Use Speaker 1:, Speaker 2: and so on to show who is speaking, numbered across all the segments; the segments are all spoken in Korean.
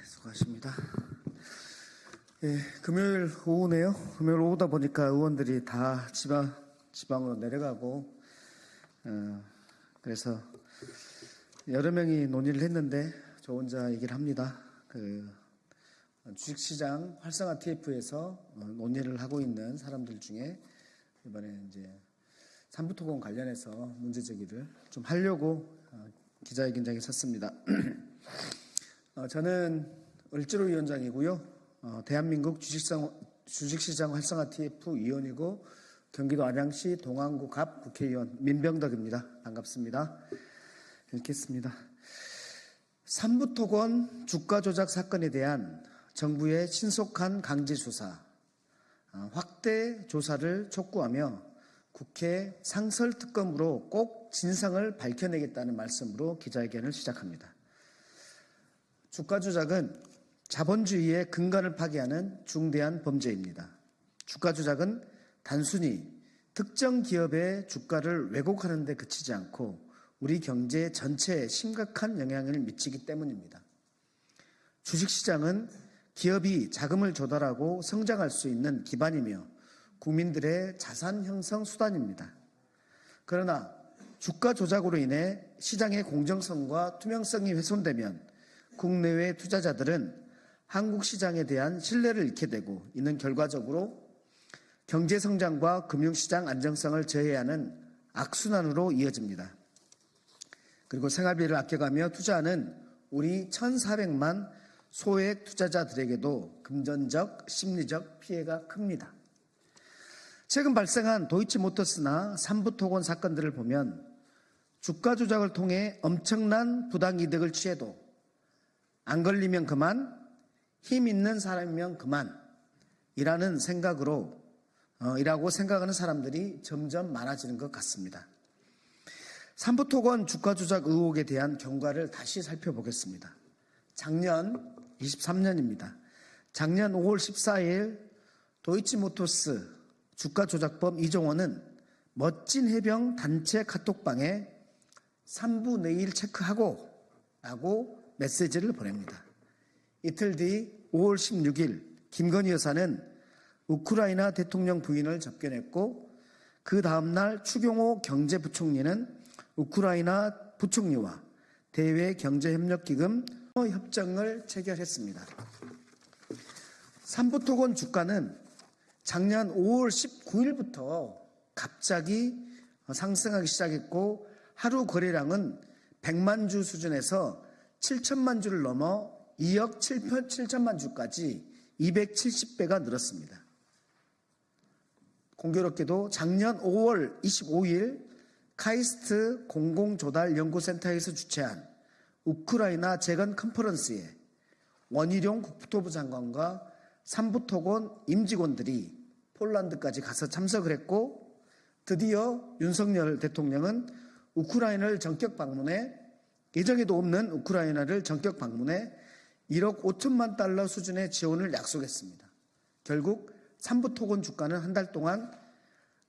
Speaker 1: 수고하십니다. 예, 금요일 오후네요. 금요일 오후다 보니까 의원들이 다 지방으로 내려가고, 그래서 여러 명이 논의를 했는데 저 혼자 얘기를 합니다. 주식시장 활성화 TF에서 논의를 하고 있는 사람들 중에 이번에 이제 삼부토건 관련해서 문제제기를 좀 하려고 기자회견장에 섰습니다. 저는 을지로 위원장이고요. 대한민국 주식시장 활성화 TF 위원이고 경기도 안양시 동안구 갑 국회의원 민병덕입니다. 반갑습니다. 읽겠습니다. 삼부토건 주가 조작 사건에 대한 정부의 신속한 강제 수사, 확대 조사를 촉구하며 국회 상설특검으로 꼭 진상을 밝혀내겠다는 말씀으로 기자회견을 시작합니다. 주가 조작은 자본주의의 근간을 파괴하는 중대한 범죄입니다. 주가 조작은 단순히 특정 기업의 주가를 왜곡하는 데 그치지 않고 우리 경제 전체에 심각한 영향을 미치기 때문입니다. 주식시장은 기업이 자금을 조달하고 성장할 수 있는 기반이며 국민들의 자산 형성 수단입니다. 그러나 주가 조작으로 인해 시장의 공정성과 투명성이 훼손되면 국내외 투자자들은 한국 시장에 대한 신뢰를 잃게 되고 이는 결과적으로 경제 성장과 금융시장 안정성을 저해하는 악순환으로 이어집니다. 그리고 생활비를 아껴가며 투자하는 우리 1,400만 소액 투자자들에게도 금전적, 심리적 피해가 큽니다. 최근 발생한 도이치모터스나 삼부토건 사건들을 보면 주가 조작을 통해 엄청난 부당이득을 취해도 안 걸리면 그만, 힘 있는 사람이면 그만 이라고 생각하는 사람들이 점점 많아지는 것 같습니다. 삼부토건 주가 조작 의혹에 대한 경과를 다시 살펴보겠습니다. 작년 23년입니다. 작년 5월 14일 도이치모터스 주가 조작범 이종원은 멋진 해병 단체 카톡방에 3부 내일 체크하고 라고 메시지를 보냅니다. 이틀 뒤 5월 16일 김건희 여사는 우크라이나 대통령 부인을 접견했고 그 다음날 추경호 경제부총리는 우크라이나 부총리와 대외경제협력기금 협정을 체결했습니다. 삼부토건 주가는 작년 5월 19일부터 갑자기 상승하기 시작했고 하루 거래량은 100만 주 수준에서 7천만 주를 넘어 2억 7천만 주까지 270배가 늘었습니다. 공교롭게도 작년 5월 25일 카이스트 공공조달연구센터에서 주최한 우크라이나 재건 컨퍼런스에 원희룡 국토부 장관과 삼부토건 임직원들이 폴란드까지 가서 참석을 했고 드디어 윤석열 대통령은 우크라이나를 전격 방문해 예정에도 없는 우크라이나를 전격 방문해 1억 5천만 달러 수준의 지원을 약속했습니다. 결국 삼부토건 주가는 한 달 동안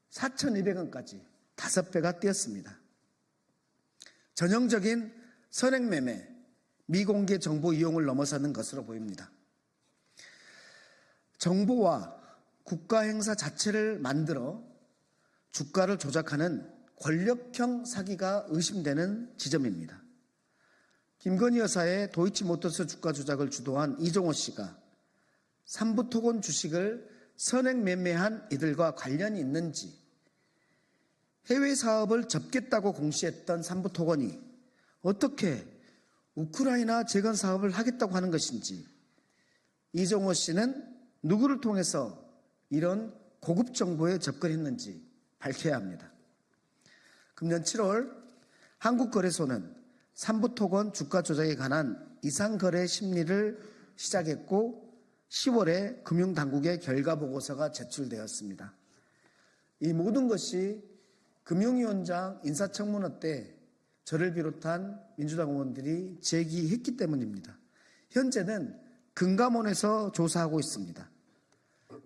Speaker 1: 4,200원까지 5배가 뛰었습니다. 전형적인 선행매매, 미공개 정보 이용을 넘어서는 것으로 보입니다. 정보와 국가 행사 자체를 만들어 주가를 조작하는 권력형 사기가 의심되는 지점입니다. 김건희 여사의 도이치모터스 주가 조작을 주도한 이종호 씨가 삼부토건 주식을 선행 매매한 이들과 관련이 있는지, 해외 사업을 접겠다고 공시했던 삼부토건이 어떻게 우크라이나 재건 사업을 하겠다고 하는 것인지, 이종호 씨는 누구를 통해서 이런 고급 정보에 접근했는지 밝혀야 합니다. 금년 7월 한국거래소는 삼부토건 주가 조작에 관한 이상거래 심리를 시작했고 10월에 금융당국의 결과보고서가 제출되었습니다. 이 모든 것이 금융위원장 인사청문회 때 저를 비롯한 민주당 의원들이 제기했기 때문입니다. 현재는 금감원에서 조사하고 있습니다.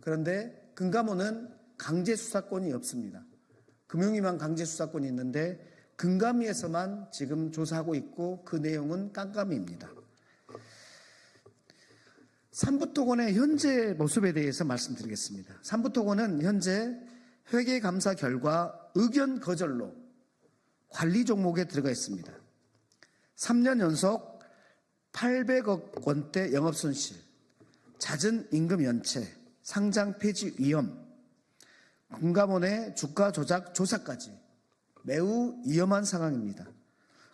Speaker 1: 그런데 금감원은 강제수사권이 없습니다. 금융위만 강제수사권이 있는데 금감위에서만 지금 조사하고 있고 그 내용은 깜깜이입니다. 삼부토건의 현재 모습에 대해서 말씀드리겠습니다. 삼부토건은 현재 회계감사 결과 의견 거절로 관리 종목에 들어가 있습니다. 3년 연속 800억 원대 영업손실, 잦은 임금 연체, 상장 폐지 위험, 금감원의 주가 조작 조사까지 매우 위험한 상황입니다.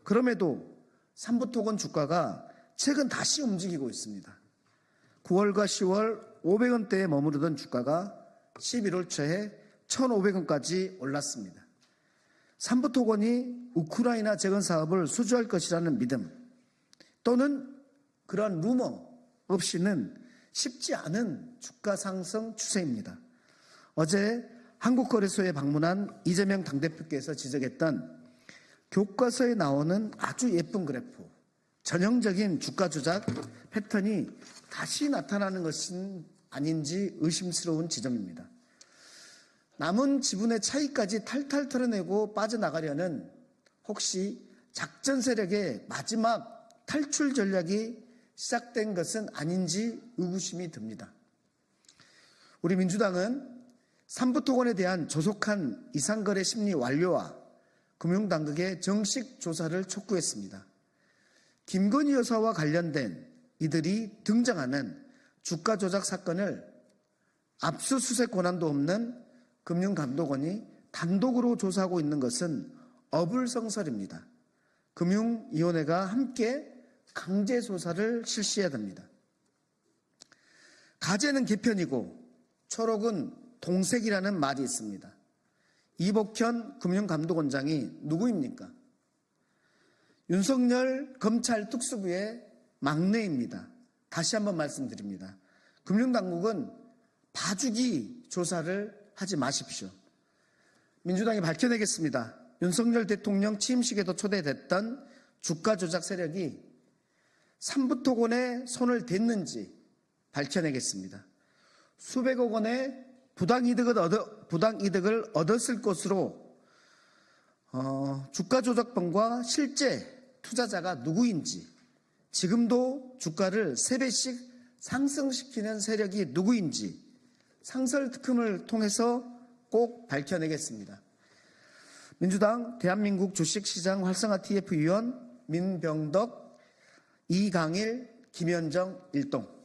Speaker 1: 그럼에도 삼부토건 주가가 최근 다시 움직이고 있습니다. 9월과 10월 500원대에 머무르던 주가가 11월 초에 1,500원까지 올랐습니다. 삼부토건이 우크라이나 재건 사업을 수주할 것이라는 믿음 또는 그런 루머 없이는 쉽지 않은 주가 상승 추세입니다. 어제 한국거래소에 방문한 이재명 당대표께서 지적했던 교과서에 나오는 아주 예쁜 그래프, 전형적인 주가 조작 패턴이 다시 나타나는 것은 아닌지 의심스러운 지점입니다. 남은 지분의 차이까지 탈탈 털어내고 빠져나가려는 혹시 작전 세력의 마지막 탈출 전략이 시작된 것은 아닌지 의구심이 듭니다. 우리 민주당은 삼부토건에 대한 조속한 이상거래 심리 완료와 금융당국의 정식 조사를 촉구했습니다. 김건희 여사와 관련된 이들이 등장하는 주가 조작 사건을 압수수색 권한도 없는 금융감독원이 단독으로 조사하고 있는 것은 어불성설입니다. 금융위원회가 함께 강제 조사를 실시해야 됩니다. 가재는 개편이고 초록은 동색이라는 말이 있습니다. 이복현 금융감독원장이 누구입니까? 윤석열 검찰 특수부의 막내입니다. 다시 한번 말씀드립니다. 금융당국은 봐주기 조사를 하지 마십시오. 민주당이 밝혀내겠습니다. 윤석열 대통령 취임식에도 초대됐던 주가 조작 세력이 삼부토건에 손을 댔는지 밝혀내겠습니다. 수백억 원의 부당이득을 얻었을 것으로 주가 조작범과 실제 투자자가 누구인지, 지금도 주가를 3배씩 상승시키는 세력이 누구인지 상설특검을 통해서 꼭 밝혀내겠습니다. 민주당 대한민국 주식시장 활성화 TF위원 민병덕, 이강일, 김현정 일동.